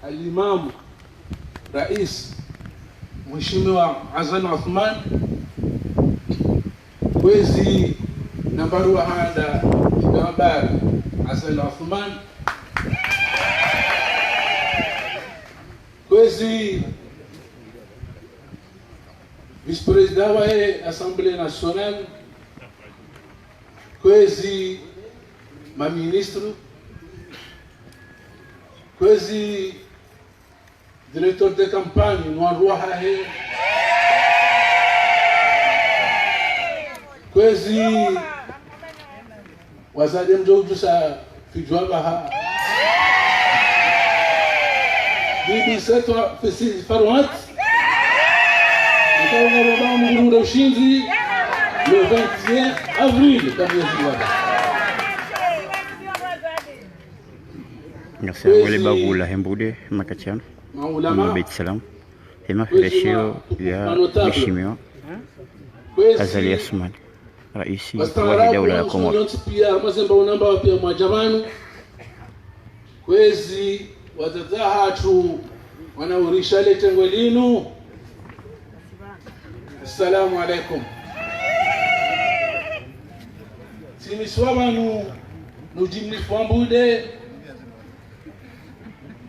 Al-Imam Rais Mheshimiwa Hassan Othman kwezi na barua hada habari Hassan Othman kwezi vice-président wa Assemblée nationale kwezi ma ministre kwezi directeur de campagne Noirua Hahe kwezi wazade mjoujusa fijwabaha bibi setwa fisi farwat nikaona baba mgurura ushinzi le 21 avril kama yaziwada. Merci wale bagula hembude makachano Mabit Salam hema feleshio ya mheshimiwa Azali Asmani raisi wa dawla ya Komoro. Pia mazemba unamba pia mwajamanu kwezi watazahatu wanaurisha letengo linu. Assalamu alaikum. Simiswabanu nujimni fwambude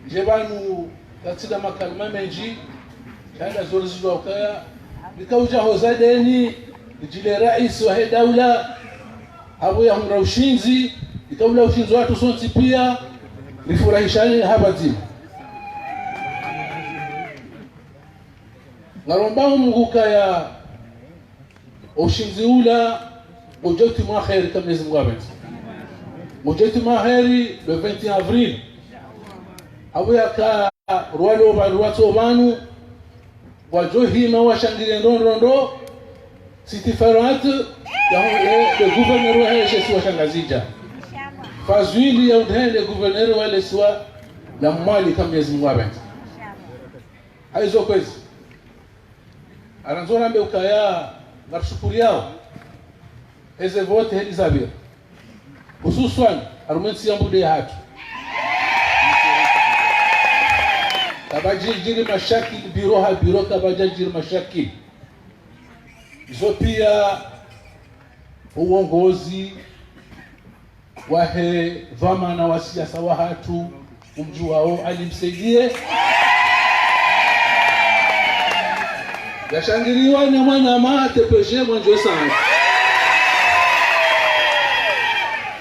jebanu katika makalima menji kana zorizwa ukaya nikauja hozadeni jile rais wa daula hapo ya humra ushinzi nikaula ushinzi watu sonti pia nifurahishani hapa timu ngaromba Mungu kaya ushinzi ula mojoti maheri kama Mwenyezi Mungu ameti mojoti maheri le 21 avril aweka rualo baruato banu wajohima washangire ndondo sitifarat ya le gouverneur wa Yesu washangazija fazwili ya udhende gouverneur wa leswa la mali kama Mwenyezi Mungu ameti aizo kwezi aranzora mbe ukaya nashukuru yao eze vote Elizabeth hususan arumenti yambude hatu kabajiri mashakil biro kabajiri mashakil hizo pia uongozi wahe dhamana wa siasa wa hatu umji wao alimsaidie yashangiriwa ni mwana mate peshe mwanjo sana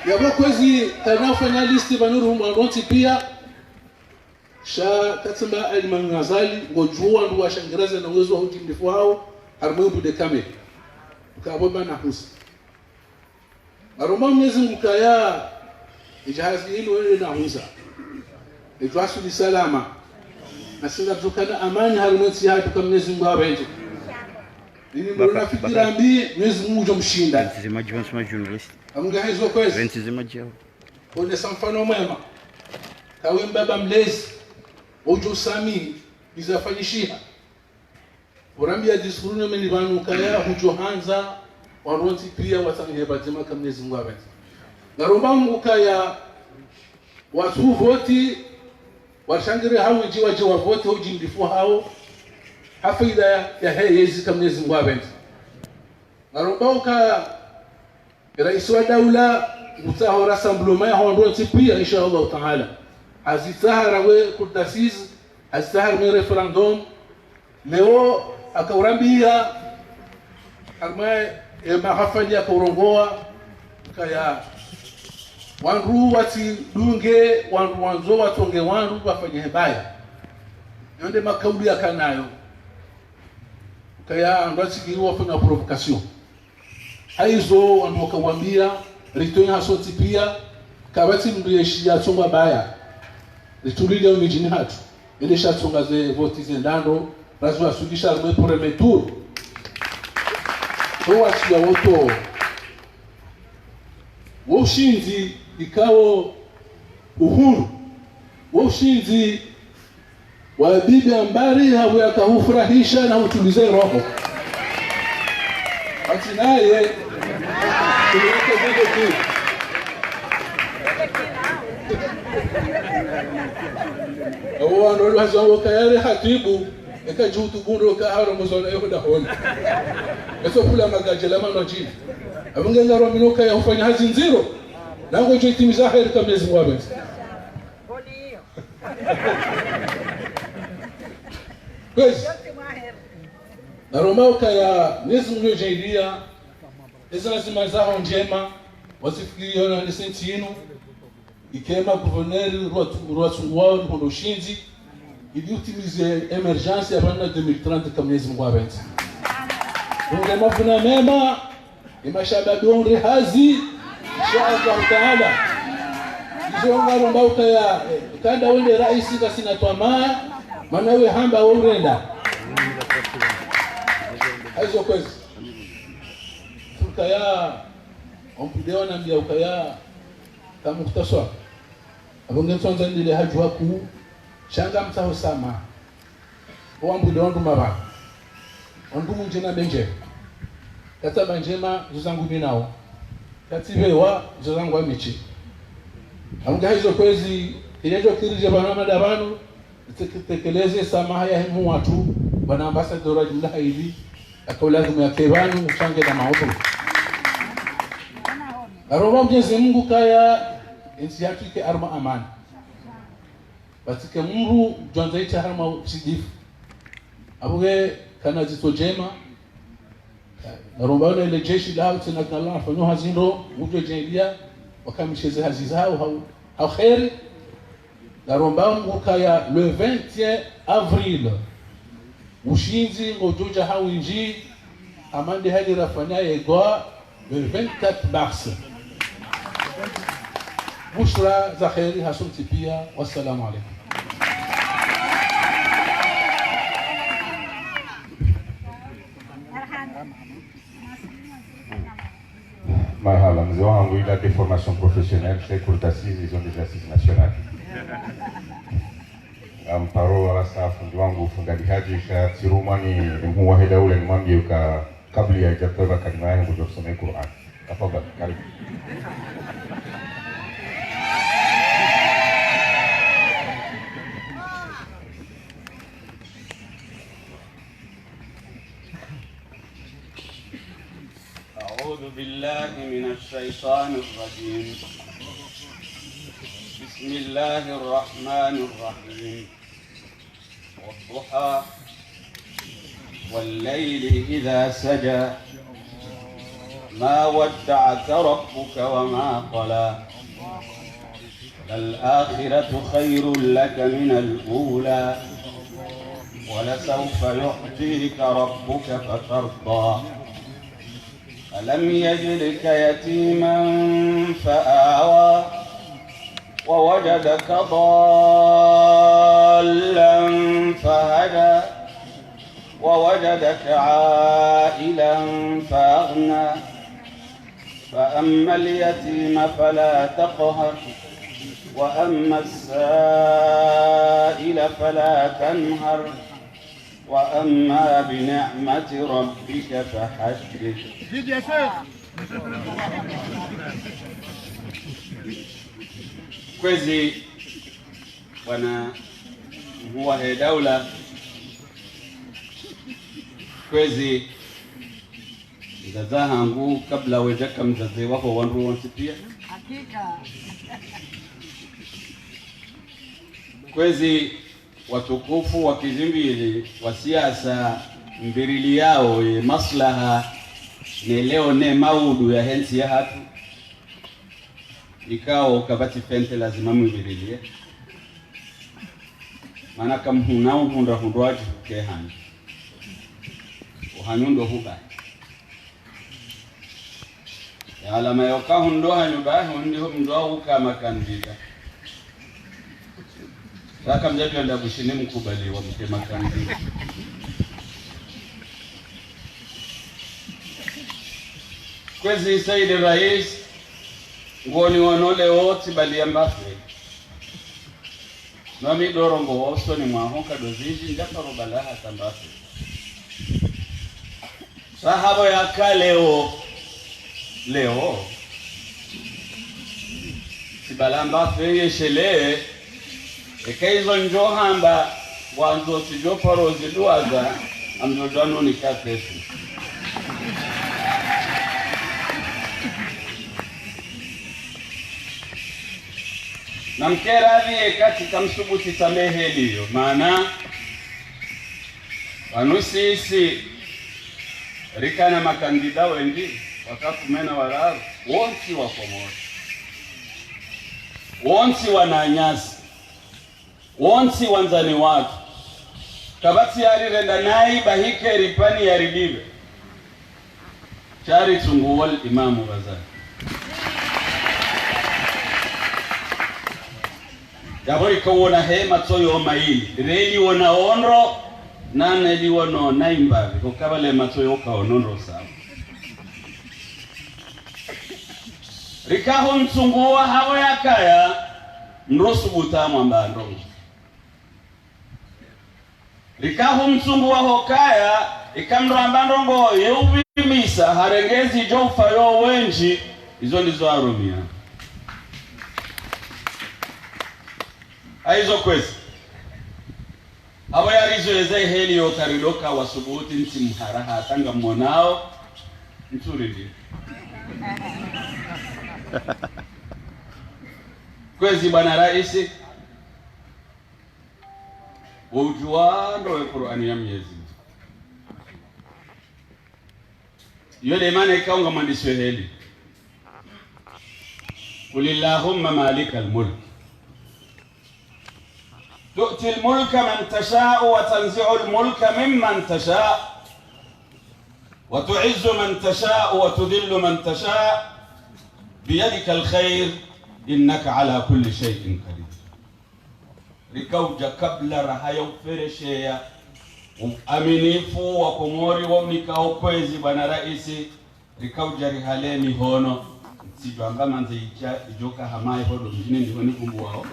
yabo kwezi tanafanya listi banuru mwanoti pia sha katsamba al-Manghazali ngojua ndo washangiraza na uwezo wa hujimdifu hao harmwebu de kame ukabomba na husi aroma Mwenyezi Mungu kaya ijahazi hilo wewe na huza itwasu di salama na sasa tukana amani harmwezi hatu kama Mwenyezi Mungu abenje nini mbona fikira mbi Mwenyezi Mungu jomshinda zimaji wa journalist amunga hizo kwezi venti zimaji one samfano mwema kawe mbaba mlezi ojo sami bizafanyishia urambia disurune meni banu kaya hujo hanza waronti pia watangeba jema kama Mwenyezi Mungu abenza ngaromba Mungu kaya watu voti washangire hao waje wa voti hoji ndifu hao hafida ya heyezi kama Mwenyezi Mungu abenza ngaromba uka rais wa daula mutaho rassemblement hao ronti pia inshallah taala azitahara we kudasiz azitahara me referendum leo akaurambia kama mahafali akaurongoa kaya wandu wati dunge wandu wanzo watonge wandu wafanye hebaya yonde makauli yakanayo kaya andwatiki wafanya provocation haizo wandu wakawambia ritonya hasoti pia kabati mdu yeshia tsomba baya litulile umijini hatu ile shatsonga ze voti zendando razwa sugisha mwe premier tour kwa ya woto woshinzi ikawo uhuru woshinzi wa bibi ambari hawe akahufurahisha na utulize roho ati naye tuliweke Awo ndo hazo kayare hatibu ekajutu bundo ka haro muzona yoda hona. Eso kula magajela mano chini. Abungenga romino kaya ufanya hazi nziro. Nango joitimiza heri kamezi mwabe. Kwezi naromauka ya nezi mlio jaidia ezi lazima zao njema wasifikiria na nisenti inu ikema guverneri ruatsunguwao ni kondo shinzi ili utimize emergency ya bana 2030 kama nezi mwa benti unge mafuna mema imashababi onre hazi inshallah taala izo naromauka ya kanda wende raisi kasina twamaa manawe hamba urenda aizo kwezi tukaya ompideo na mbia ukaya kama kutaswa abonge nsonza ndile haju waku shanga mtaho sama oambudeo ndo maba ondu munjena benje kata banjema zuzangu binao katibewa zuzangu amichi abonge hizo kwezi ilejo kirije bana madabano tekeleze samaha ya himu watu bwana ambassador wa jumla hivi akaulazimu ya kebanu mchange na mautu aroma Mwenyezi Mungu kaya insi yatu ke arma amani batike muru jonza ita harma sidifu abuge kana zito jema naromba ile jeshi lao tena kana afanyo hazino muje jendia wakamisheze hazizao au khairi naromba Mungu kaya le 20 avril ushinzi ngojuja hawinji amande hadi rafanya yegwa le 24 mars bushra za khairi hasumti pia wassalamu alaykum marhaba mzee wangu ila de formation professionnelle c'est cours d'assises ils ont des assises nationales amparo wala safu ndi wangu ufundaji haji sha tirumani mhu wahida ule nimwambie uka kabla ya jatoa kalima yangu ndio kusoma Qur'an tafadhali karibu أعوذ بالله من الشيطان الرجيم بسم الله الرحمن الرحيم والضحى والليل إذا سجى ما ودعك ربك وما قلى للآخرة خير لك من الأولى ولسوف يعطيك ربك فترضى ألم يجدك يتيما فآوى ووجدك ضالا فهدى ووجدك عائلا فأغنى فأما اليتيم فلا تقهر وأما السائل فلا تنهر وأما بنعمة ربك فحدث. زيد يا شيخ. kwezi wana huwa he daula kwezi mzaza hangu kabla wejaka mzazi wako wanru wansipia hakika kwezi watukufu wa kizimbili wa siasa mbirili yao maslaha ne leo ne maudu ya hensi ya hatu ikao kabati fente lazima mwibirilie maana kama hunao hunda hundwaji kehani uhanyundo huba ya alama yoka hundo hanyuba hundi hundo ukama kandida saka mjatu anda bushini mkubali wa mkema kandida kwezi Said Rais ngoni wanole wote bali ambafe nami dorongo oso ni mwahoka doziji njaka robalaha tambafe sahaba ya kaleo leo balamba feye shele ekaizo njohamba wanzo sijo parozi duaza amjodano ni katesi na mkeradhi katika msubuti samehe liyo maana wanusisi rikana makandida wengi wakakumena wararu wonsi wakomoto wonsi wananyasi wonsi wanzani watu kabati yari renda nai bahike ripani yari dibe chari tunguwal imamu Ghazali yabo ikawona hema toyo maili reli wona onro nane li wono naimba ko kabale matoyo ka ononro sawa rikaho mtsunguwa hawa yakaya nrosu butamu ambando rikaho mtsunguwa hokaya ikamro ambando ngo yeubimisa harengezi jofa yo wenji izo ndizo arumia aizo kwezi hawa yarizo yeze heli yo karidoka wasubuti nti mharaha tanga mwanao mturi ndi kwezi bwana raisi ujuando wa Qur'ani ya Mwenyezi yule maana ikaunga mwandishi heli kulillahumma malikal mulk تؤتي الملك من تشاء وتنزع الملك ممن تشاء وتعز من تشاء وتذل من تشاء بيدك الخير إنك على كل شيء قدير ركوجا قبل رهايو فرشيا aminifu wa Komori wamnikao kwezi bwana raisi rikauja rihaleni hono sijwanga manze ijoka hamaye hodo mjini ndiko nikumbu wao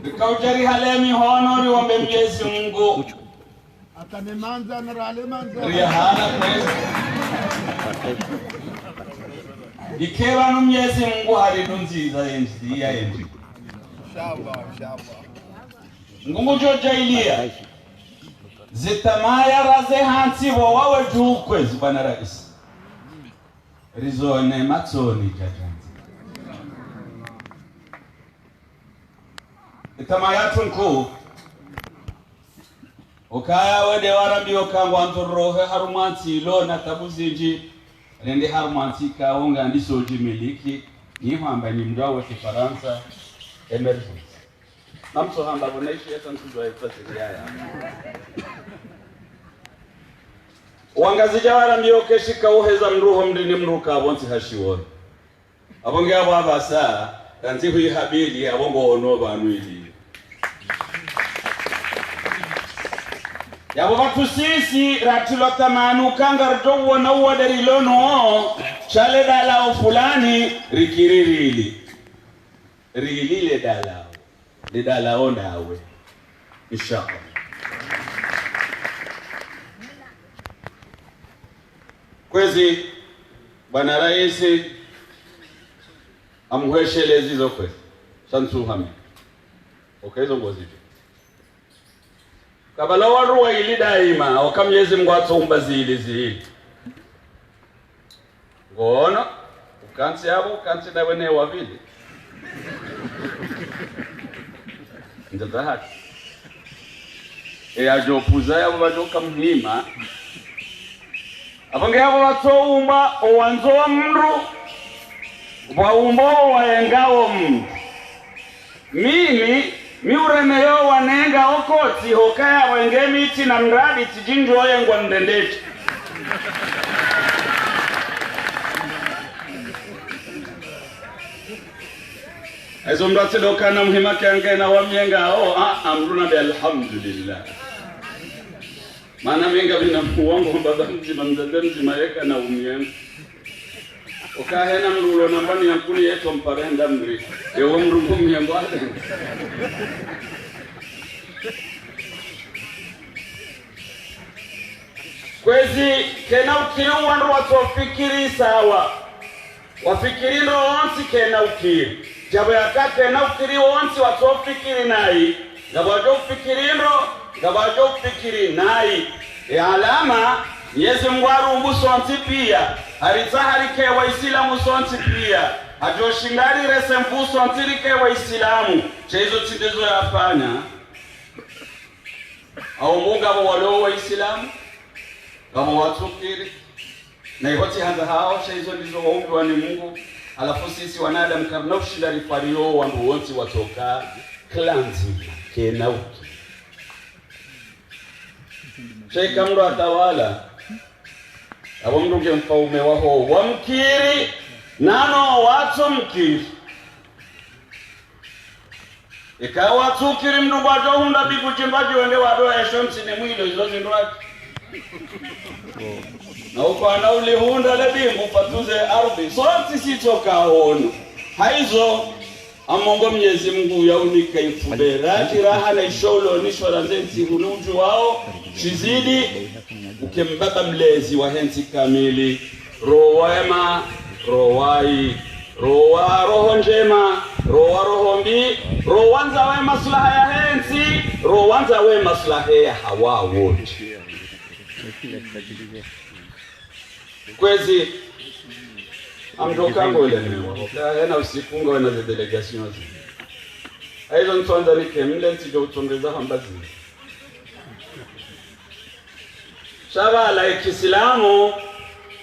rikaujari halemi honori wambe Mwenyezi Mungu atanemanza na ralemanza rihala kwezi ikewa no Mwenyezi Mungu haridunziza yenzi ya yenzi inshallah ngungu joja ilia zitamaya raze hansi wo wawe juu kwezi bwana rais rizone matsoni jajanzi itamayatu nku ukaya wede warambi okangwa ntorohe harumansi lo na tabuzinji rende harumansi ka unga ndisoji miliki ni hamba ni mdawa wa Kifaransa emergency namso hamba bonaishi hata ntujwa ifasi yaya wangazija warambi okeshika uheza mruho mdini mruka bonsi hashiwoni abonge abo abasa kanzi hui habili abongo ono banwili yabo batu sisi ratilo tamanu kangarto wona wadari lono chale dalao fulani rikiririli rilile dalao le dalao nawe inshallah kwezi bwana rais amheshelezi hizo kwezi sansu hami okaizo ngozi kabala waruwa ili daima wakamyezi Mungu atsomba zili ngono ukansi yabo ukansi na wene wavili ndaza haki ajopuza yabo bajoka mhima abange yabo batsoumba owanzo wa mndu waumbo waengao mndu mimi miuremeyo wanenga okoti hokaya wenge miti na mradi tijinjo oyengwa ndendeti ezo mdati dokana mhima kiange na wamienga amruna bi alhamdulillah mana menga bina mwangu mbaba mzima mzima yeka na umienga okahena mrulo nambani yankuni yeto mparenda mri ewo mrugo miengo ade kwezi kena ukiru wandu watofikiri sawa wafikirino onsi kena ukiri jabo yakate na ukiri onsi watofikiri nai gabajo fikirino gabajo fikiri nai alama Mwenyezi Mungu arumbu pia harike Waislamu sonti pia ajoshingari resembu sontirike Waislamu chezo tindezo yafanya au Mungu abo walo Waislamu kama watukiri na yote handa hao chezo ndizo waumbi ni Mungu alafu sisi wanadamu kabla ushinda rifario wangu wote watoka klanzi kenauki Sheikh Amro atawala abo mnduge mfaume waho wamkiri nano watu mkiri ikawa tukiri mndu wajo hunda biku chimbaji wende wado eshomsi ni mwilo izo zindwaki na uko anauli hunda lebingu patuze ardhi sote sitoka hono haizo amongo Mwenyezi Mungu yaunika ifubera kiraha na isholo nishwara nzenzi hunuju wao shizidi ukembaba mlezi wa hensi kamili rowema rowai rowa roho njema rowa roho mbi rowanza we maslaha ya hensi rowanza we maslaha ya hawa wote kwezi amdoka ngole na usikunga wana za delegation aizo ntonda nikemle ntijo utondeza hambazi shaba la Kiislamu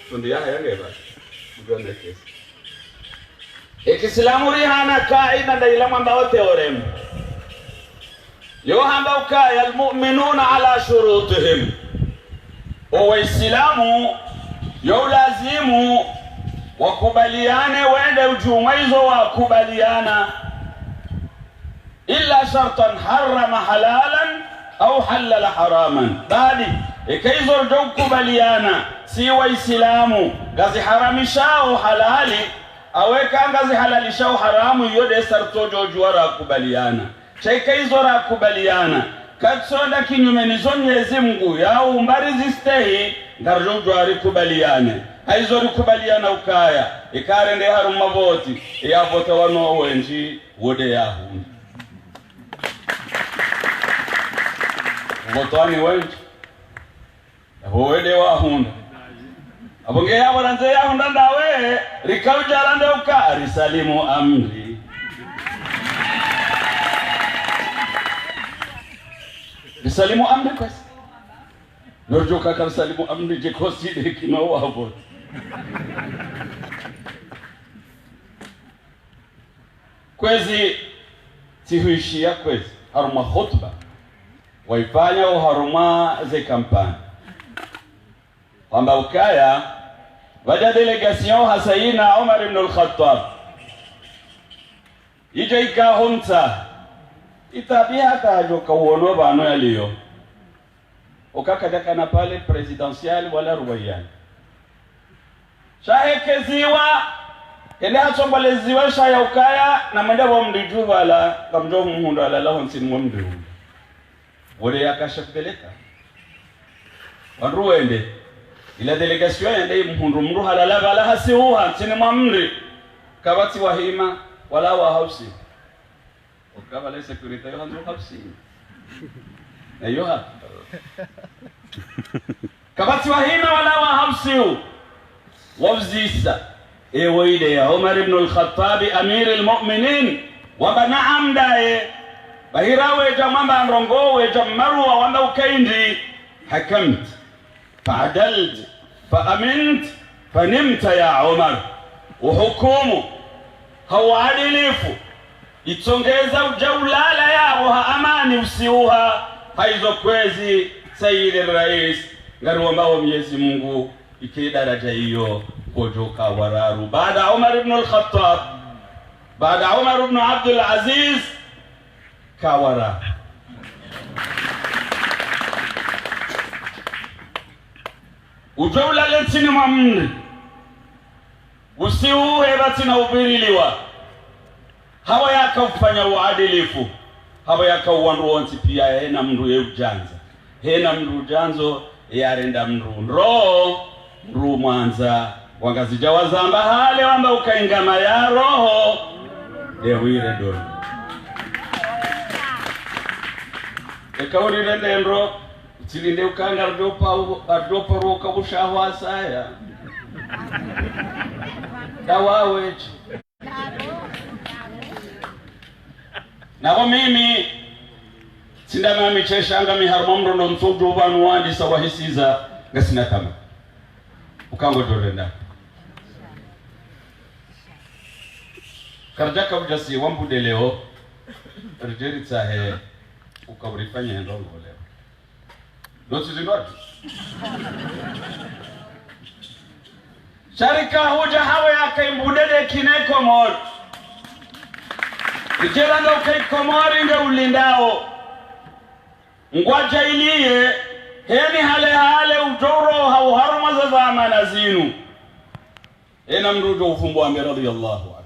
tundia hayangeba ndio kesi Kiislamu rihana kaida ndaila mwamba wote oremu yo hamba ukaya almu'minuna ala shurutihim o Waislamu yo lazimu wakubaliane wende ujumaizo wakubaliana illa shartan harrama halalan au halala haraman bali ikaizo kubaliana si Waislamu gazi haramishao halali aweka ngazi halalishao haramu yode sartojo juara kubaliana chaikaizo ra kubaliana katsonda kinyume nizo Mwenyezi Mungu ya umbari zistehi ngarjo juari kubaliane aizo kubaliana ukaya ikarende haruma voti ya vote wano wenji wode yahu votani wenji wode wahunda abonge yabo ranze yahunda ndawe rikauja rande ukari salimu amri risalimu amri kwasi norjo kaka salimu amri je kosi de kino wabo kwezi tihuishia kwezi haruma khutba waifanya haruma ze kampani kwamba ukaya waja delegation hasaina Umar ibn al-Khattab ije ikahumta itabia hata joka uono bano yaliyo ukakadaka na pale presidential wala royal shahekeziwa kende hatomboleziwa shaya ukaya na mwenda wa mdiju wala kamjo muhundo ala la honsin mwamdu wale yakashapeleka wanruende ila delegation yende muhundo mru halala wala hasiuha tini mwamri kabati wahima wala wa hausi ukabale security yo hanzo hausi na yoha kabati wahima wala wa hausi wabzisa eweide ya Umar ibn al-Khattab amir al-mu'minin waba naam dae bahirawe jamamba ndongowe jamarwa wanda ukaindi hakamt fa'adalt fa'amint fanimta ya Umar uhukumu hawa adilifu itongeza ujaulala yao ha amani usiuha haizo kwezi sayyid al-rais ngaru ambao Mwenyezi Mungu ikidaraja hiyo kujoka wararu baada Umar ibn al-Khattab baada Umar ibn Abdul Aziz kawara ujaula lentini mamri usiuhe batina ubiriliwa hawa yaka ufanya uadilifu hawa yaka uwanruonti pia hena mndu ye ujanza hena mndu ujanzo yarenda mndu nro mru mwanza wangazija wazamba hale wamba ukaingama ya roho dewire doni ekaurire ndendro tilinde ukanga ardopa roka bushaho asaya dawawe nabo mimi sindama micheshanga miharmo mrondo msojo banu wandi sawahisiza ngasina kama ukango dorenda karjaka bujasi wambude leo rejeri tsahe ukaburifanya ndongo leo doti zindwatu sharika huja hawe akaimbudede kineko mor ijeranga ukaikomori nge ulindao ngwaja iliye heni hale ujoro hauharuma za zamana zinu ena mrujo ufumbu wa radiyallahu anhu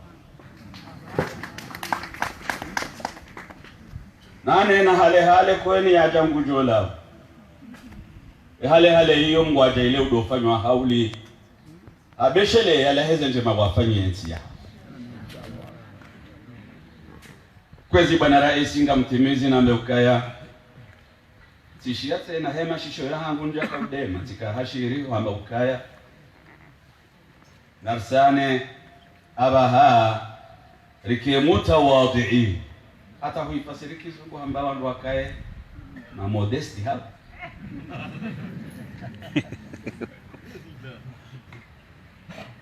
nane na hale kweni ya jangu jola hale hiyo ngwaja ile udofanywa hauli abeshele yale heze njema wafanye ensi ya kwezi bwana rais ngamtimizi na mbeukaya tishia tena hema shisho yangu nja kabdema tika hashiri wamba ukaya narsane abaha rikemuta wadi'i hata huifasiri kizungu amba wandu wakae na modesti hapa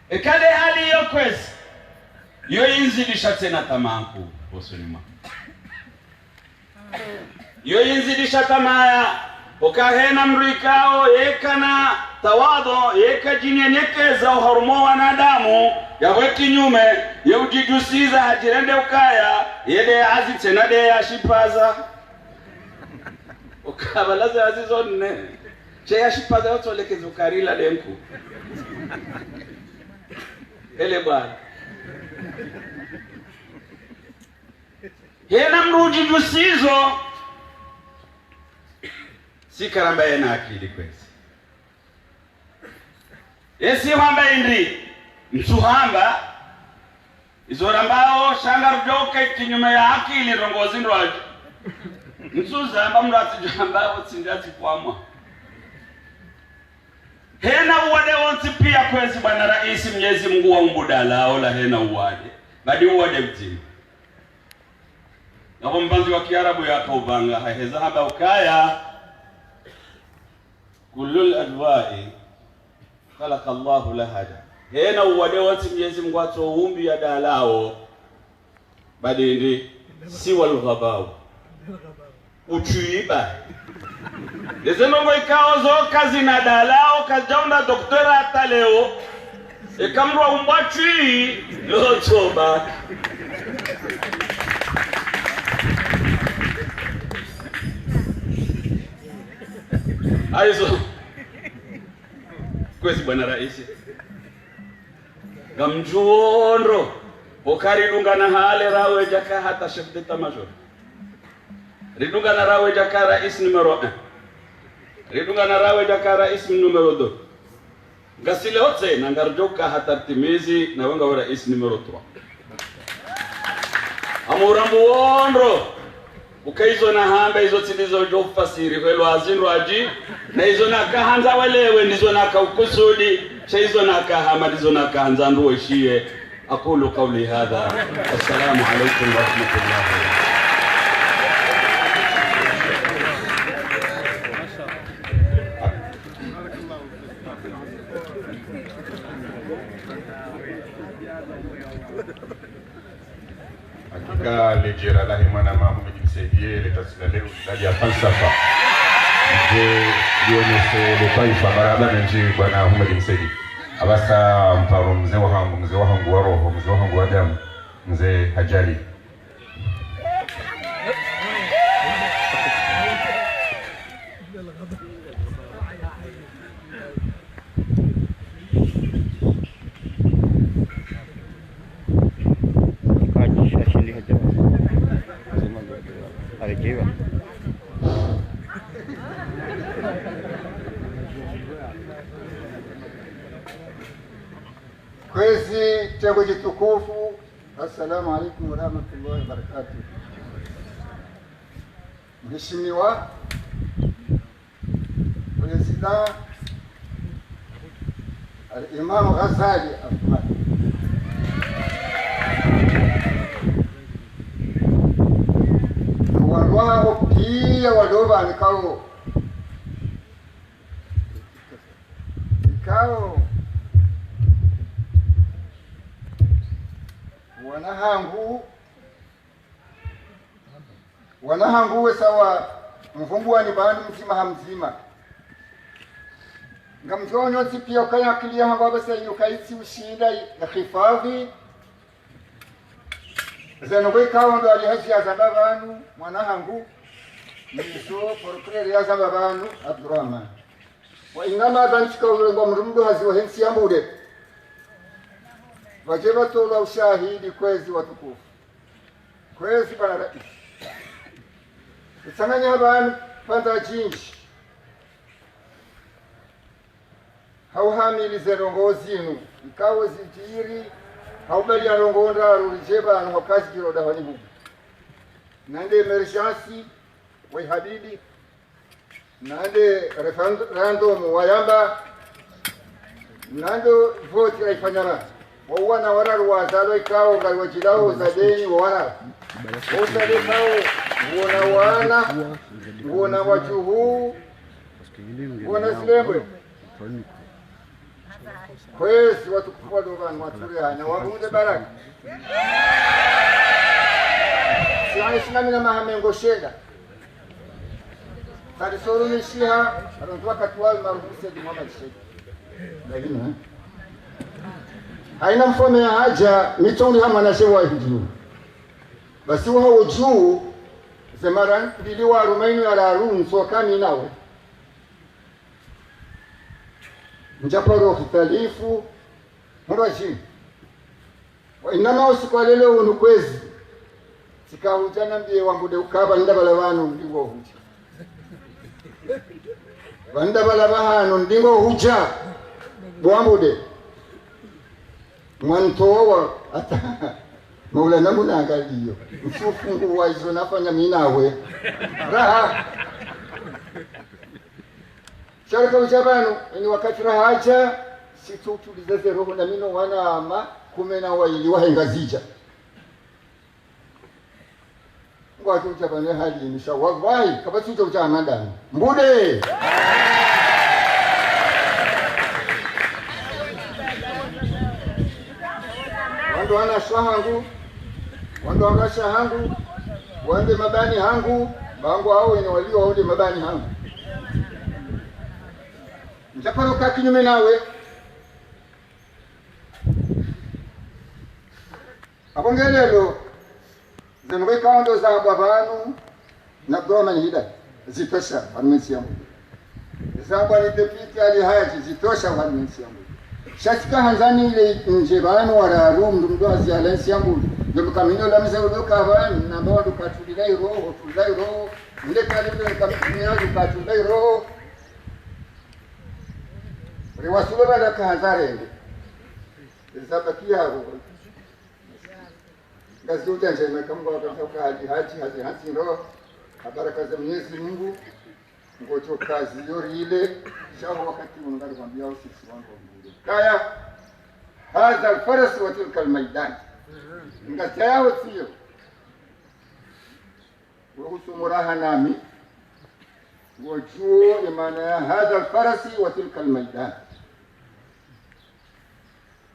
ekale hali yo kwezi yo inzidisha tena tamanku bosunima yo inzidisha tamaya ukahena mrikao yekana tawado yekajinyenyekeza uharumo wanadamu yawe kinyume yeujijusiza hajirende ukaya yede azi tena de yashipaza ukabalaza azizonne che yashipaza otolekeza ukarila lenku ele bwana hena mrujijusizo si karamba yana akili kwezi esi hamba indi msuhamba izorambao shangarujoka kinyume ya akili rongozi ndwaje msuzamba mratijamba otsinjati kwamwa hena uwade wonsi pia kwezi bwana rais Mwenyezi Mungu wa mbudala ola hena uwade badi uwade mtini nabo mbanzi wa Kiarabu yakaubanga haheza haba ukaya kulul adwa'i khalaqa Allahu lahaja hena uwade wonsi Mwenyezi Mungu atoumbi ya dalao badi ndi si walughabao uchuiba Dezenongo ikao zo kazi na dalao kajaunda doktora hata leo ikamrwa umbachui lotoba aizo kwezi bwana rais gamjuondro okaridunga na hale rawe jaka hata chef d'état major ridunga na rawe jaka rais numero 1 ridunga na rawe jaka rais numero 2 gasile otse na ngarjoka hata timizi na wenga wa rais numero 3 amurambu ondro ukaizo na hamba hizo tilizo jofasiri kwelo azinro aji na hizo na kahanza walewe ndizo na kaukusudi hizo na kahama ndizo na kahanza ndo ishie aqulu qawli hadha assalamu alaykum wa rahmatullahi hakika lejera la himana Mohamed msaidie letasila leo ndani ya falsafa je dionese le taifa barabara nje bwana Mohamed msaidie abasa mparo mzee wangu wa roho mzee wangu wa damu mzee Hajali Arriba. kitengo kitukufu. Assalamu alaikum warahmatullahi wabarakatuh. Mheshimiwa President Al-Imam Ghazali Ahmad, wao pia wadoba nikao wanahangu sawa mvumbu ni bandu mzima hamzima ngamjonyo pia ukaya akilia hangu abasa yukaitsi ushinda na hifadhi zanogwe kaondo alihaji azamba bantu mwanahangu niso porokere yazamba bantu Abdurrahman wa inama banchika urengo mrumdu haziwa hensi yambude wajeba tola ushahidi kwezi watukufu kwezi bana rais Isanganya abantu panda jinshi hauhamilize rongozi inu ikawo zijiri haubali ya rongonda rulijeba na wakazi kiroda wani hubu nande emergency wa habidi nande referendum wayamba nando vote ya ifanyara wawana wararu wazalo ikawo ngali wajilao zadeni wawana usale kao uona wajuhu uona zilembwe kwezi watukufu wadovanu waturi hana wabude baraka siani sinamina mahamengo sheda karisoru nishiha arontuwa katuwali marufu sedi Muhammad Sheikh lakini haina mfome ya haja mitoni hama na shewa hijuu basi wao juu Zemaran biliwa Rumaini ala Arun sokani nawe njaparo kitalifu mwaji wa inama usikwalele unukwezi sikahujana mbiye wambude ukaba ndabala banu ndingo huja bandabala bahano ndingo huja bwambude mwantowa ata Maulana munangaliyo mfufungu waizo nafanya minawe raha sharika ujabano ni wakati rahaja situtulize roho na mino wana ama kumena waili wahengazija ngwatu ujabano hali nisha wallahi kabatu ujabano ndani mbude wando wana shahangu wando wangasha hangu wande mabani hangu bangu hao wenye walio wande mabani hangu mtaparuka kinyume nawe akongelelo zenwe kaundo za babanu na doma ni hida zitosha farmasi yangu zamba ni deputy ali haji zitosha farmasi yangu shatika hanzani ile nje banu wala room ndumdozi alensi yangu ndio kamino la mzee doka banu na bado katulai roho tulai roho ndio kale kamino katulai roho riwasulo bala kahazare zaba kiaro gazuja njema kama wakatoka haji roho baraka za Mwenyezi Mungu ngocho kazi yori ile shao wakati ungali kwambia usisi wangu kaya hadha alfaras wa tilka almaidan ngatayao sio wahusu muraha nami wajuo imana ya hadha alfaras wa tilka almaidan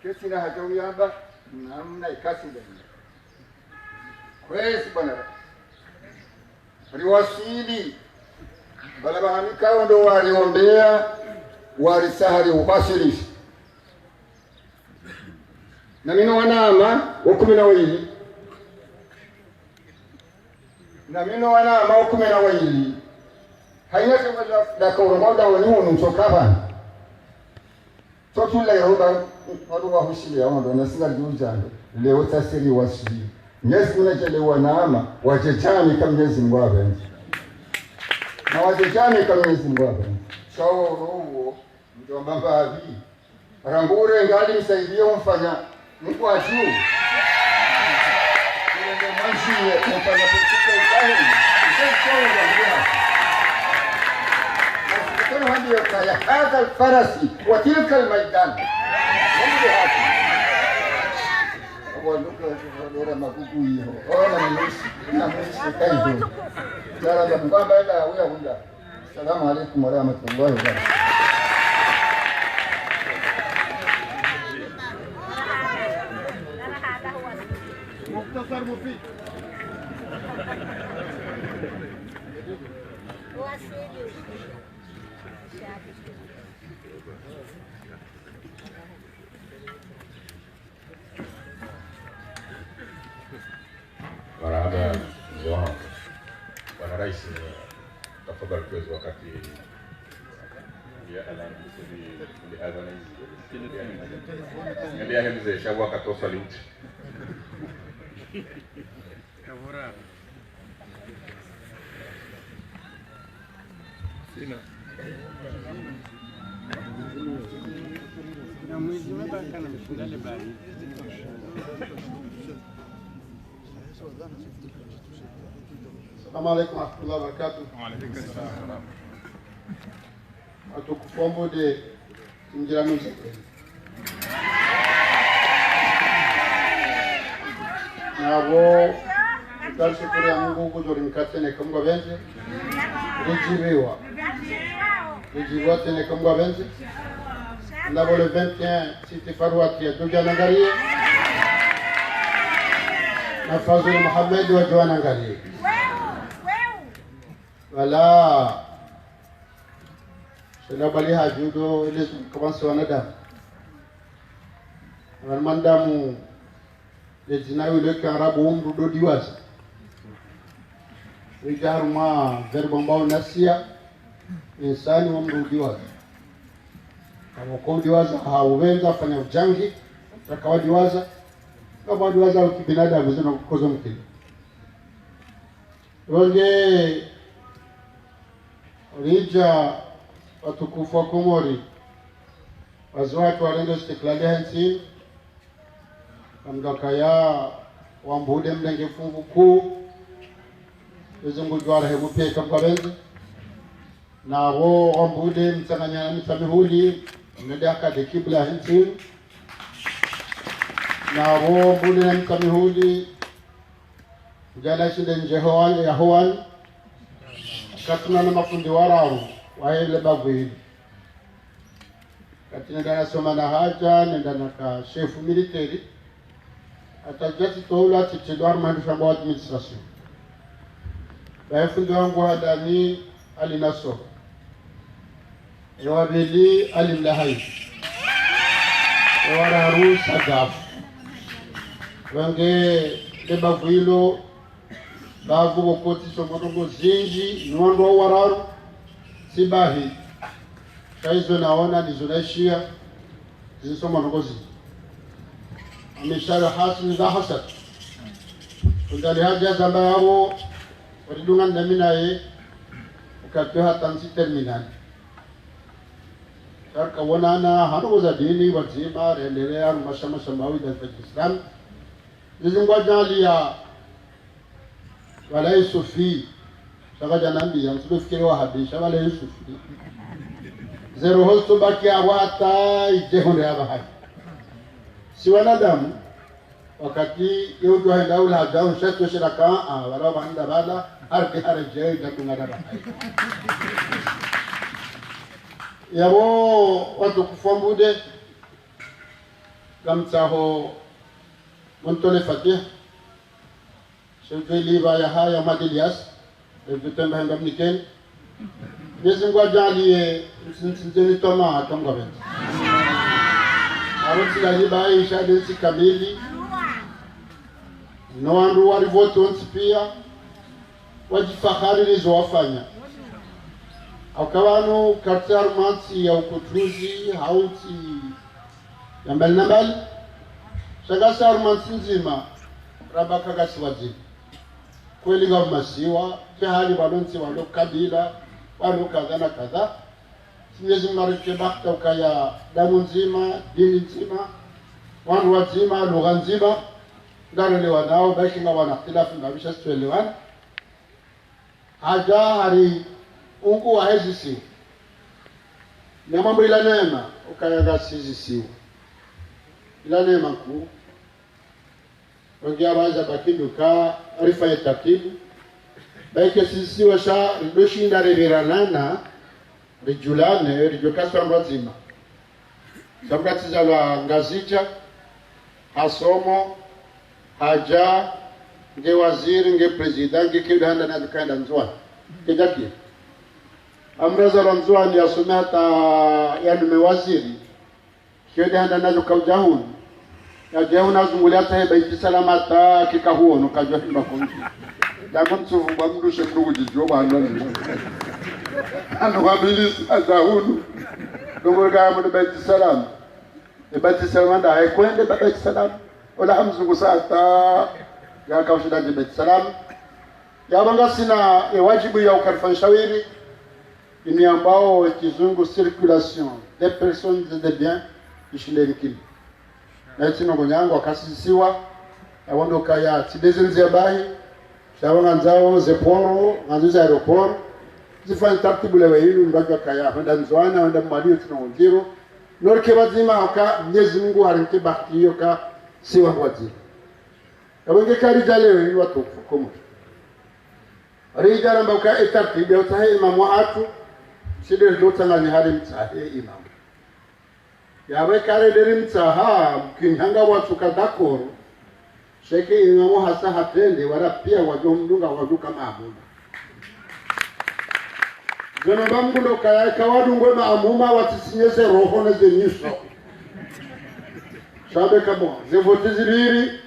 kesi na hajawi hapa namna ikasi ndani kwesi bwana riwasili bala bahamika ndo waliombea walisahari ubasirishi na mino wanama wa12 na mino wanama wa12 haina kama da kaurongoda wanu msokaba totula yoba wadu wa hushili ya ndo na singa jujando leo tasiri wasili nyesi unajele wanama wachechani kama Mwenyezi Mungu abenzi na wachechani kama Mwenyezi Mungu abenzi shawo roho ndio mbamba hivi rangure ngali msaidie umfanya ni kwa juu. Ndio mwanzo kupanda kutoka ikae. Kuna hadi ya hadha alfarasi wa tilka almaidan. Ndio hapa. Ora makuku hiyo. Ora na mwisho kaiko. Sala mbamba ila huya huya. Assalamu alaykum wa rahmatullahi wa barakatuh. مختصر مفيد Marahaba mzee wangu. Bwana Rais, tafadhali tuweze wakati ya adhana hizi. Ndio mzee shabu akatoa linti. Kavura. Sina. Na mwezi mbaka na mshindane bali. Assalamu alaikum warahmatullahi wabarakatuh. Wa alaikum assalam. Atukufombo de injira muziki. Nabo tutashukuru ya Mungu kujori mkate ne kambwa benze. Rijiwa tene kambwa benze. Nabo le 21 siti Farwati ya Dujana Ngarie. Na Fazil Muhammad wa Joana Ngarie. Wala sila bali hajudo ile kamansi wanadamu. Wanadamu lejina yule karabu umrudo diwaza. Wijaruma verbo mbao nasia insani umrudo diwaza. Kama kwa diwaza hauwenza fanya ujangi takawa diwaza. Kama diwaza kibinadamu zina kukoza mkili. Wenge Rija watukufu wa Komori wazuatu walendo istiklali hansi kamdoka ya wambude mlenge fungu kuu uzungu juara hemu peka mkabenzi na wo wambude mtanganyana mitamihuli mnedaka de kibla hansi na wo wambude mtamihuli mjana shinde nje ya hoan katuna na mafundi wararu waele bagwili katina dana soma na haja nenda na ka chef military atajati toula titedwar mandu wa administration bafundi wangu hadani alinaso ewabeli alimlahai ewararu sagafu wange de bagwilo bavu bokoti somotongo zinji nondo wararu sibahi kaizo naona nizonaishia zisoma ngozi ameshara hasni za hasad kundali haja zamba yao walidunga nami naye ukatoa tansi terminal sarka wonana hano za dini wazima rendelea mashama samawi da Islam zizingwa jalia wala Yusufi saka janambi ya msufikiri wa hadisha wala Yusufi zero hosto baki awata ijehonde haba hai si wanadamu wakati yudu haenda ula hajao shetu shiraka wala wanda bala arki haraje itakunga haba hai yabo watu kufombude kamtaho montole fatih Shulfili ya haya madilias Levitemba hanga mniken Yesingwa jali Sinzini toma atonga benti Arutsi la liba isha densi kamili Noandu warivoto onsi pia Wajifahari nizo wafanya Akawano kartar mansi ya ukutruzi Haunti Yambali nambali Shagasa arumansi nzima Rabaka gasi wajini kweli ga masiwa jahali balonsi walo kabila walo kadha na kadha Mwenyezi Mungu arike bakta ukaya damu nzima dini nzima wanu wazima lugha nzima ndarelewa nao baki nga wana ikhtilafu ngabisha situelewana haja hari ungu wa hezi siwa na mambo ila neema ukayaga sisi siwa ila neema kuu wangia baza bakindu ka arifa ya tartibu baike sisi siwa sha ridoshinda reviranana rijulane rijokaswa mbazima sabukatiza la ngazija hasomo haja nge waziri nge president nge kidanda na dukanda nzwani kejaki amraza ramzwani asome hata yani mewaziri kidanda na dukajahuni ya jehuna zungulia hata baiti salamata kikahuono kajwa himba konji dako mtsuvu mdushe mdugu jijoba andani anu wabilis azahunu nungurga amudu baiti salam baiti salamanda haikwende baiti salam wala hamzungu saata ya kawshida baiti salam ya banga sina wajibu ya ukarfanshawiri ini ambao kizungu circulation des personnes et des biens ishindekini na tino kunyango akasisiwa awondo kaya tidezenzi abahi shawanga nzao zeporo nganziza aeroport zifanya taratibu lewe hili mbaka kaya henda nzwana henda mwaliyo tino unjiro norke bazima haka mnyezi Mungu harinke bahti hiyo ka siwa wazima awenge karija lewe hili watu kumu rija ramba uka taratibu ya utahe imamu watu shide lotanga ni hari mtahe imamu yawe kare deri mtaha mkinyanga watu kadakoro sheke imamu hasa hatende wala pia wajomdunga waduka maamuda zeno bamgundo kaya kawadungwe maamuma watisinyese roho na zenyuso shabe kamo zevoti zibiri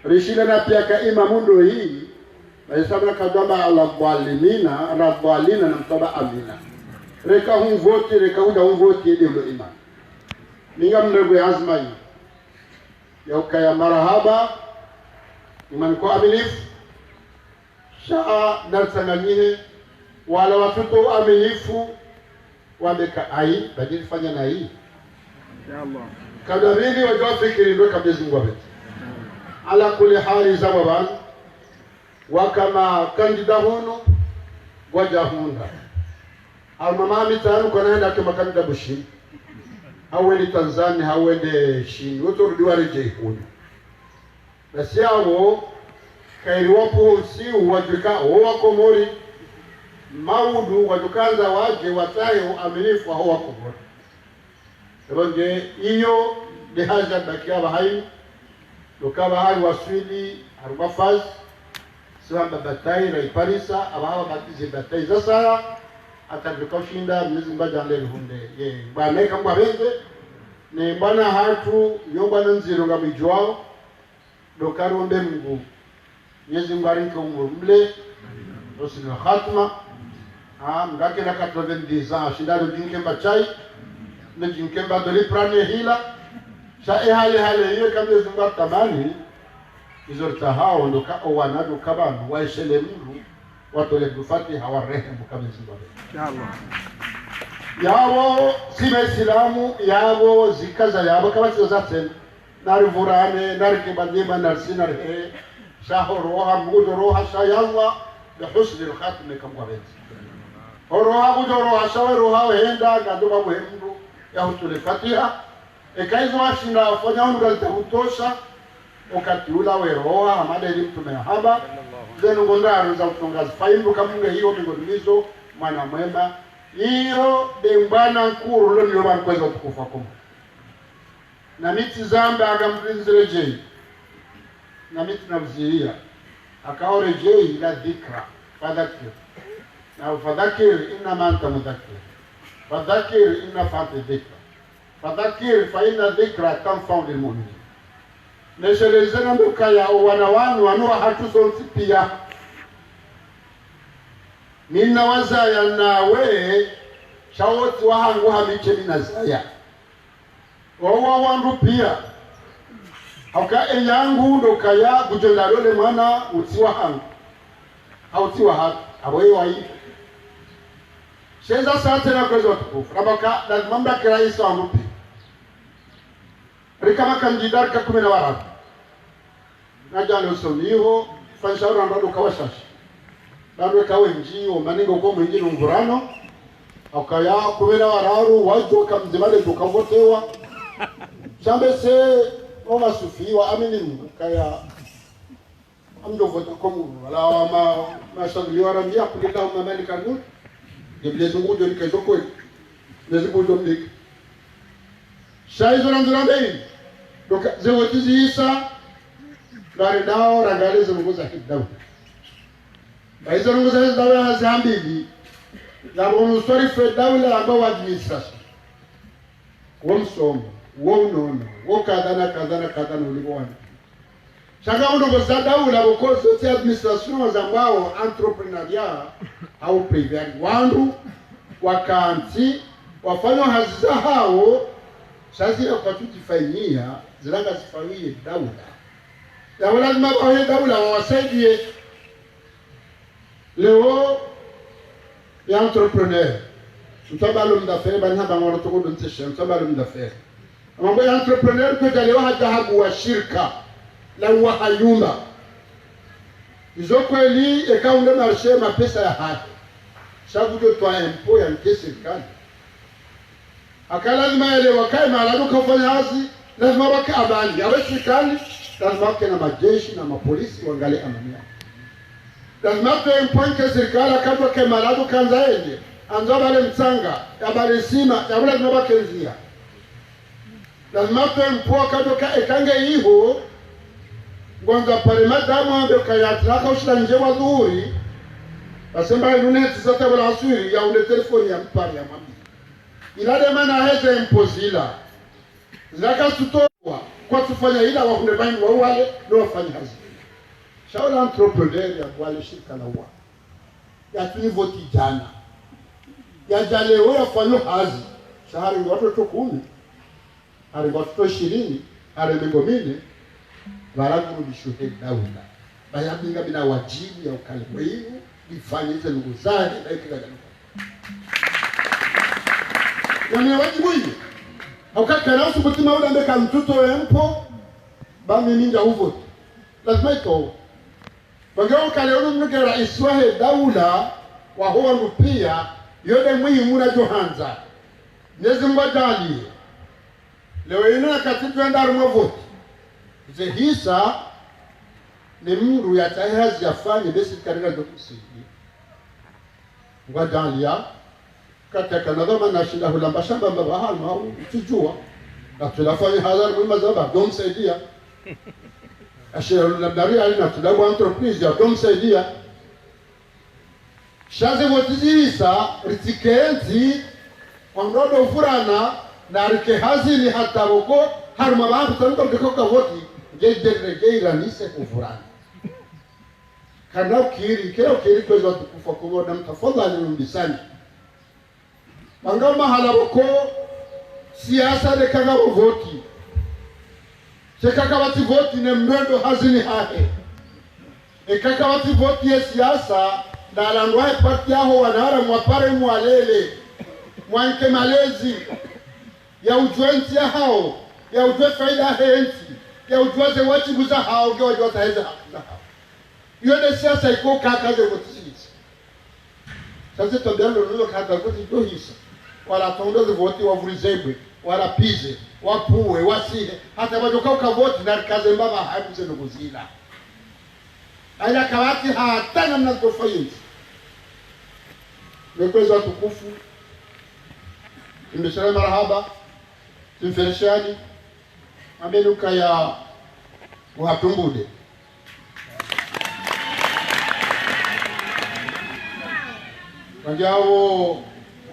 rishida na pia ka imamu ndo hii na kadamba ala dhalina na mtaba amina reka humvoti reka huda humvoti ede ulo imamu ninga mnegwe azma hii ya ukaya marahaba imani kwa amilifu shaa narsanganyihe wala watoto amilifu wameka ai badili fanya na hii ya Allah kadamini wajua fikiri ndo kabezi ngwabeti ala kuli hali za wabani wakama kandida hono wajahunda almamami tanu kwa naenda kama kandida bushini hawende Tanzania hawende shini wote rudiwa reje huno basi hao kairiwapo si wajika wako mori maudu wajukanza waje watayo amilifu hao wako mori ronge iyo dehaja bakia bahai lokaba hali waswidi arubafaz samba batai na iparisa abawa batize batai sasa atakukoshinda mwezi mbaja ndele hunde ye bana kamba benze ne bana hatu yobana nziro ngamijwao dokarombe Mungu mwezi mbariki umurumle osino khatma mgake na 90 ans shindano jinkemba chai na jinkemba doli prane hila sha hale hiyo kama zumba tamani izorta hao ndo ka wanado kabanu waishele Mungu watu le kufati hawarehemu kama zumba inshallah yabo sibe silamu yabo zikaza yabo kama zote narivurane narikibadima narsina shahoroha mudoroha shayalla bihusni alkhatm kama wenzi oroha mudoroha shawroha henda gaduba muhimu ya hutule fatiha ekaizo ashinda afanya ungalita kutosha wakati ula weroha amada ili mtume haba zenu ngondaro za utongazi faimbu kamunga hiyo mingonizo mwana mwema hiyo dembana nkuru lo niyo bankweza tukufa kuma na miti zamba agamrinzireje na miti navziria akaoreje ila dhikra fadhakir na fadhakir inma anta mudhakkir fadhakir inna fa'ti dhikra fadhakir fa inna dhikra tanfa'u lilmu'minin neshelezana mbukaya wanawanu wanua hatusonsi pia nina wazaya nawe shawoti wahangu hamiche minazaya wawa wandu pia hauka yangu ndo kaya kujondarole mwana utiwa hangu hautiwa hatu aboye wai sheza sate na kwezo tukufu rabaka lazimamba kiraisa wandu pia rikama kandidar ka kumena wara na jalo soniho fanshauri ndo kawashashi bado kawe njio maningo kwa mwingi ngurano akaya kumena wararu wajwa kamzimale tukavotewa chambe se oma sufiwa amini kaya amdo vota komu wala mashangli warambia kulika mamali kangu geblezo ngujo nikazoko lezo domlik shaizo ndrambe doka zewotizi isa gari dao rangale zunguza hidau baizo nguza hidau hazambili la bono story fe dawla amba wa administration womsomo wonono wokadana uliboana shaka ndo za dawla bokozo ti administration za mbao entrepreneuria au privé wandu wakanti wafanya haziza hao sasa kwa tutifanyia zilanga zifanyie dawla lazima bawe dawla wawasaidie leo ya entrepreneur mtabalo mdafere bana haba ngoro to kodon teshe mtabalo mdafere mambo ya entrepreneur kwa leo hajahabu wa shirika la wahayumba izo kweli ekaunde marshe mapesa ya haki shabu do twa empo ya serikali akala lazima ile wakae malado kufanya hazi lazima wake abali ya serikali lazima wake na majeshi na mapolisi waangalie amani lazima tu empo serikali akabwa ke malado kanza ende anza bale mtsanga ya bale sima ya bale lazima wake nzia lazima tu empo akadoka ekange hiho Gwanza pale madamu ambayo kayatraka ushiranje wa dhuhuri asemba inuneti zata wala asuri ya une telefoni ya mpari ya mami ilade mana heze impozila zaka sutowa kwa tufanya ila wa hunebaini wa wale no wafanya hazi shaula entrepreneur ya wale shirika la wa ya tunivoti jana ya jalewe ya fanyo hazi shahari watoto 10 hari watoto 20 hari mingomine waragu bishuhe dawla bayabinga bina wajibu ya ukalimwe hiyo ifanye hizo nguzaji na ikigana yani wajibu hiyo haukakana usubutima ule ambeka mtoto empo bami ninja uvo lazima ito wangeo kaleo nuke rais wa dawla wa huwa rupia yode muhimu na johanza nezi mbadali leo ina katibu enda rumavoti ze hisa ni mru ya tahazi yafanye besi karika dokusidi ngwadalia kataka nadhama na shinda hulamba shamba mbaba halma utujua na tulafanya hazari mwima zaba domsaidia ashira labdaria alina tudabu entreprise ya domsaidia shaze wotizisa ritikenti wangodo ufurana na rike hazili hata woko haruma babu taniko mdikoka voti Geira nise kufurani kana ukiri kila ukiri kweza tukufa kuona mtafadhali mbisani mangama halaboko siasa de kanga voti chekaka wati voti ne mwendo hazini hahe ekaka wati voti ya siasa na landwae parti yao wanahara mwapare mwalele mwanke malezi ya ujuenti ya hao ya ujue faida henti ya ujuaze wajibu za hao ndio wajuaza heza za hao yone siasa iko kakaze votisi sasa tobiano nilo kaka voti ndio hisa wala tondoze voti wavurizebwe wala pize wapuwe wasihe hata wajoka ukavoti na kaze mbaba habize nuguzila aya kawati hata namna tofauti mekweza tukufu imesema marhaba tumfereshani ameluka ya watumbude wajao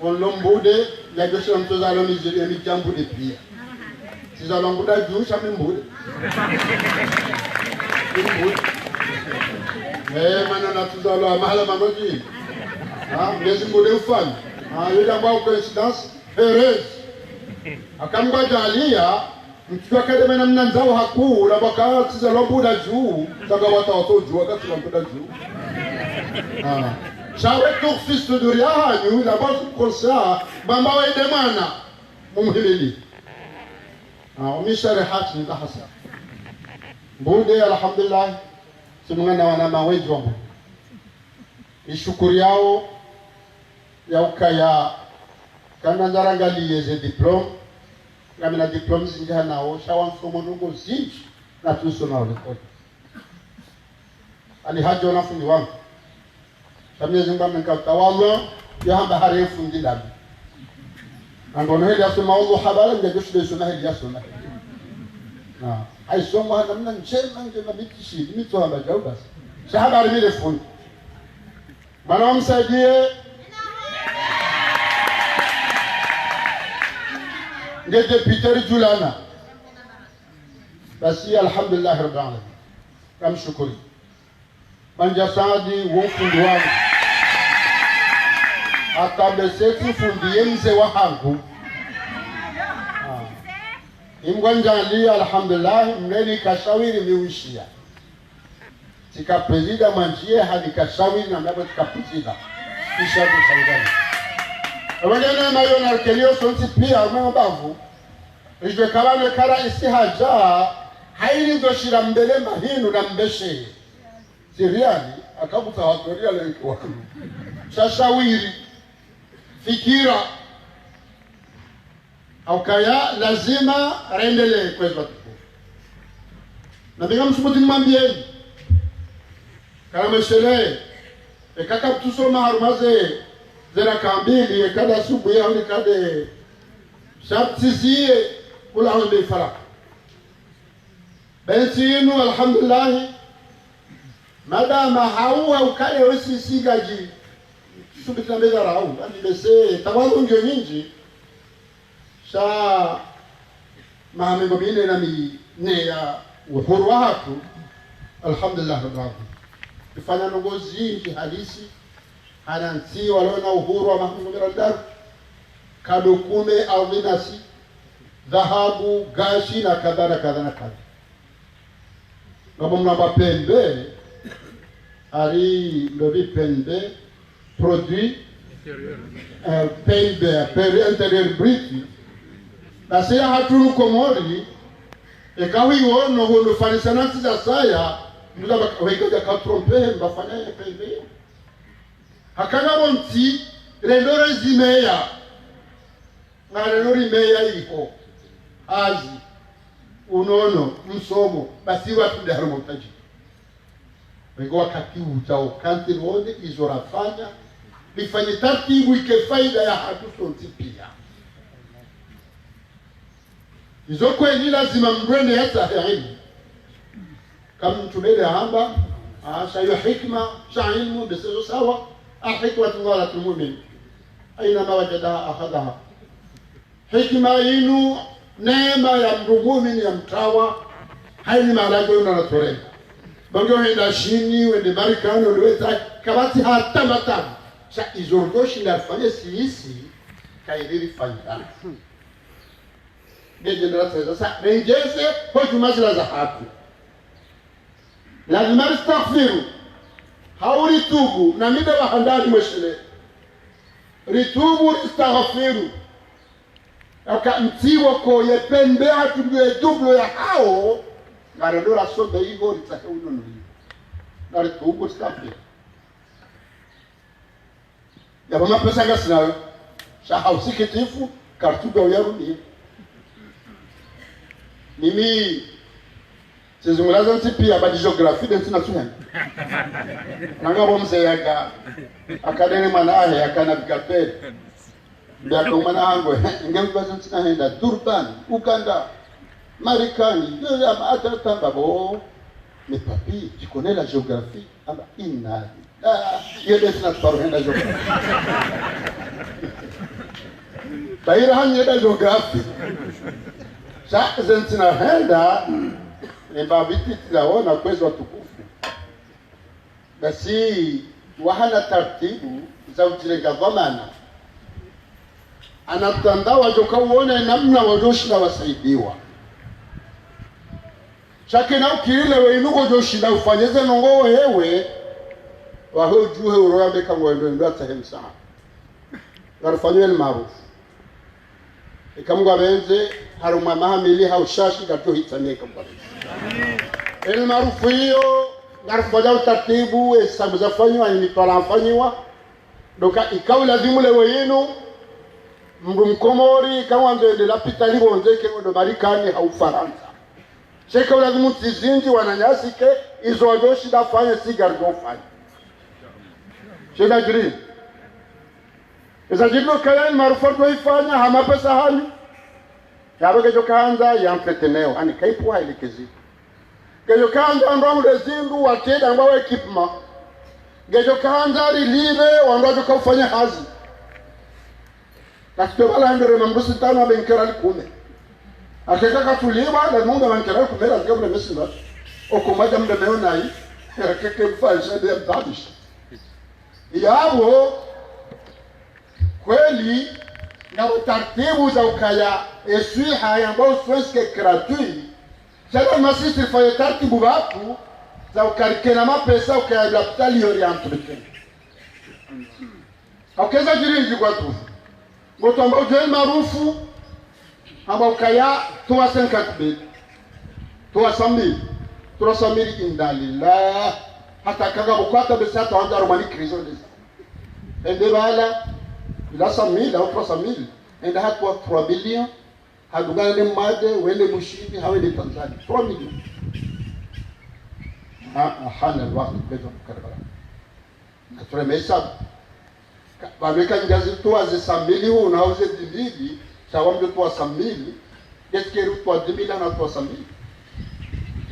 wolombude ya josho mtozalo mizili ya mijambude pia sizalo mbuda juu shame mbude mana na tuzalo mahala mamoji mlezi mbude ufani yuda mbao coincidence heureuse akamba jalia mkiwa kademe na mnanzao hakuu na baka tizalo mbuda juu saka watu juu wakati mbuda juu shawe fils de duria hanyu la base konsa bamba wa demana mumhilili umishare hati ni hasa mbude alhamdulillah simungana wana mawejo ishukuri yao ya ukaya kana zarangali yeze diploma kama na diploma zinja nao shawan somo nungo zinji na tuso na rekodi ani hajo na fundi wangu tamye zimba mkatawala ya hamba harefu ndindabi angono hili asoma Allah habala ngejoshide soma hili asoma ay somo hada mna njema njema bitishi mito hamba jauba shahaba mile fundi bana msaidie ngeje Peter Julana basi alhamdulillah rabbil alamin kam shukuri banja saadi wofundi wangu akabeseti fundi mze wa hangu imgwanjali alhamdulillah mneni kashawiri miwishia tika prezida manjie hadi kashawiri na mnabo tika prezida kisha kushaudani wengine mayo na kelio sonti pia mbavu ijwe kabane kara isi haja haili ndoshira mbele mahinu na mbeshe siriani akabuta watoria lenki wanu shashawiri fikira aukaya lazima rendele kwezwa tuku na binga msubuti mwambieni kala mweshele kaka tusoma harumaze zera kambili ekada subu ya huli kade shabtiziye kula hundi faraka benti inu alhamdulillah madama hauwa ukale wesi sigaji subitna mbeza rau ani bese tawazu ndio nyingi sha mahamengo bine na ne ya uhuru watu alhamdulillah rabbil alamin ifanya nongozi halisi hanansi walona uhuru wa mahamengo mirandar kadukume au minasi dhahabu gashi na kadha na kadha na kadha ngabo mnamba pembe ari ndobi pembe produit pembe pembe intérieur brut basi ya hatunu komori ekawi wono hono fanisanati za saya ndaba wekaja ka tromper mbafanya pembe hakana bonti rendore zimeya ngalori meya iko azi unono msomo basi watu ndio harmotaji wengo wakati utao kanti wone izorafanya bifanye taratibu ike faida ya hatu sonti pia izo kweli lazima mrende hata elimu kama mtumele hamba shayo hikma sha ilmu bisazo sawa ahikmatu wala mu'min aina ma wajadaha akhadaha hikma inu neema ya mrumumini ya mtawa haini malago na natore bango henda shini wende marikano liweza kabati hata matabu sa izorgoshi na fanya siisi kaidiri fanya ngeje ndarasa sasa rejeze hoju masala za haki lazima istaghfiru hauri tubu na mida wa handani mweshele ritubu istaghfiru aka mtiwo ko yepembe atubwe dublo ya hao ngaredora sobe higo litake unono ngare tubu istaghfiru ya bama pesa ngasinayo sha hausikitifu kartuga uyarudi mimi sizungulaza ntipi abadi geography de tina tunya nanga bomse yaka akadene manahe akana bikapel ndio kwa mwana wangu ingembaza ntina henda Durban Uganda Marekani ndio hata tamba bo ni papi jikone la geography aba inna yede tina taro henda geography baira hanyeda geography sa zentina henda ni babiti tunaona kwezi watukufu basi wahana taratibu za ujilenga dhamana anatandawa joka uone namna wajoshi na wasaidiwa chake na ukile weinuko joshi na ufanyeze nongo hewe waho juhe uroambe kama wendo ndo atahemsa garfanywe maarufu ikamgwa benze haruma mahamili haushashi gato hitane ikamgwa benze el maarufu hiyo ngarufoja utaratibu hesabu zafanywa ni tola afanywa doka ikawa lazimu lewe yenu mndu mkomori kama ndio lapita libonzeke ndo Marekani au Faransa sheka lazimu tizinji wananyasike izo wajoshi dafanya sigar gofanya sheda jiri eza jidlo kaya maarufu kwa ifanya hama pesa hanyu yabaga jokanza ya entreteneo ani kaipwa ilikezi gejo kanza ndo mrezindu wateda ambao ekipma gejo kanza rilive wandojo kufanya hazi lakini bala ndore mambusi tano abenkera likume akeka katuliwa na mungu abenkera kumera zikabule mesina okumaja mde meona hii akeke mfanya de mtabish yabo kweli na utaratibu za ukaya eswiha ambao swenske gratuit sasa masisi fanya taratibu watu za ukarikena mapesa ukaya hospitali yori amtulike okeza jirinji kwa tu ngoto ambao je maarufu ambao ukaya toa 50 bid toa 300 indalillah hata kaga bukata besa taanza romani krizo ndeza ende bala ila 100,000 au 300,000 ende hapo 3 billion hadugane made wende mushimi hawende Tanzania 3 million hana الوقت bezo karbala natore mesa babeka ngazi toa ze 100,000 unauze dilidi sawa mdo toa 100,000 eskeru toa 10,000 na toa 100,000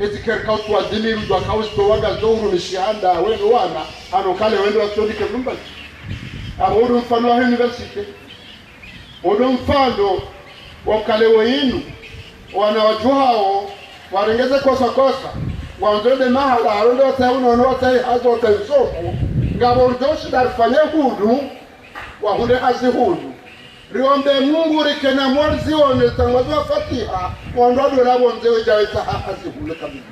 eskeru toa 10,000 ndo akauze toa gazongo nishianda wewe wana ano kale wende watondike mumba ahodo mfano wa university odo mfano wakale wenu wanawajua hao warengeze kosa wanzode mahala aronde watauna wanotai hazo wataisofu ngabo ndoshi darfanye hudu wahunde hazi hudu riombe mungu rikena mwarzi wanetangwazwa fatiha wandodo labo nzewe jaweta hazi hudu kabisa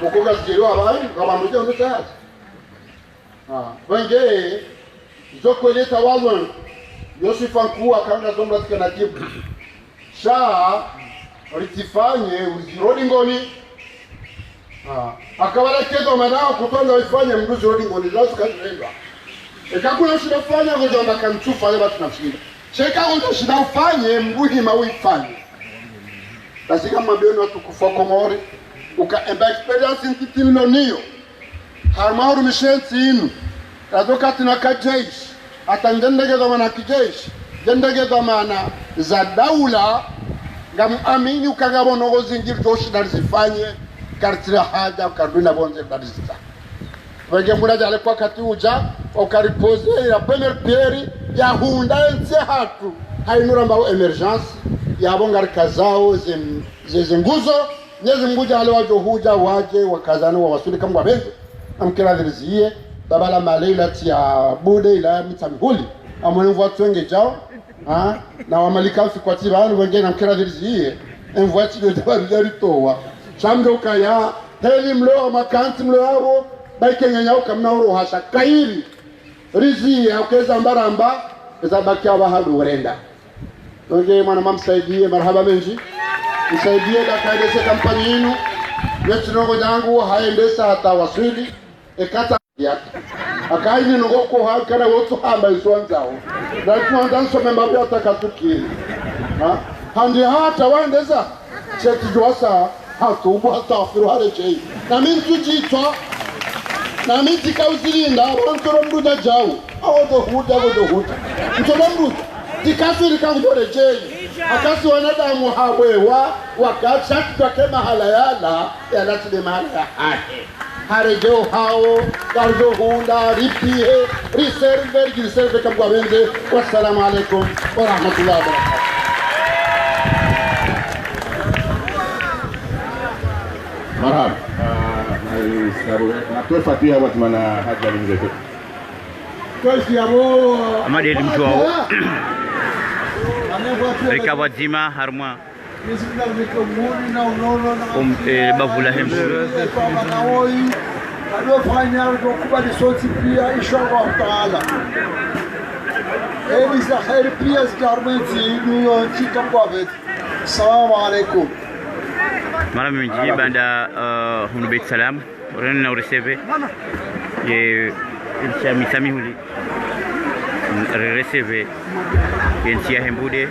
mukoga ziriwa abayi ngaba muje ndote hazi wenge zoko leta wazon Yosef Ankua kanga zomba tika kibu shaa ritifanye uzirodi ngoni akawala kedo manao kutonga wifanye mduzi rodi ngoni lasu kazirenga ekakuna shida ufanya ngojomba kanchufa leba tunamshinda sheka shida ufanye mbuhi mawifanye tasika mabioni watu kufa komori uka emba experience intitilo niyo harmauru mishensi inu kazoka tinakajeishi hata ndege dhamana kijeshi ndege dhamana za daula ngamuamini ukagabona ngozingiri toshi darizifanye kartira haja ukarduna bonze darizita wenge muraja alikuwa kati uja ukaripoze ya premier pieri ya hunda ense hatu hainura mbao emergence ya bongar kazao ze nguzo nyezi nguja ale wajo huja waje wakazana wa wasuli kama wabenzo amkira dirizie babala malela tia bude ila mitamhuli amone voitwenge jao na wamalika kwa tibanu wengine mkira dirizie envoati de dabari towa chamdo kaya heli mlo makanti mlo yao baike nyanya ukamna uro hasha kairi rizi ukeza mbaramba ezabaki abahadu urenda onge mwana mamsaidie marhaba menji msaidie dakaidese kampani yenu wetu jangu haendesa hata wasili ekata yake akaini ngoko hakana wotu hamba iswanzao na tuanza memba bya takatuki handi hata waendeza cheti josa hatubu hata firu hareje na mimi tujitwa na mimi tikauzilinda abantu mbuda jao awodo huda mtola mbuda tikafiri kangoreje akasi wanadamu hawewa wakati tukema hala ya lati mahala ya harejeo hao karjo hunda ripie reserve kama wenze. Wassalamu alaikum wa rahmatullahi wa barakatuh. Marhaba. Natoa fatia watu mana haja lingeto. Amadi mtu wao. Mereka wajima harma. Bavula hembu. Fanya kubali soti pia inshallah taala. إذا خير بياس كارمنتي نيو تيكم بابت السلام عليكم Malam menji banda Hunu Beit Salam Orang na recebe Ye Ilcha Sami Huli Recebe Yensia Hembude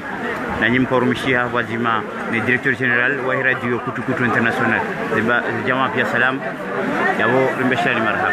Nanyim Korumishia Wazima Le directeur général Wahi Radio Kutu Kutu International Jama Pia Salam Yabo Rimbeshali Marhab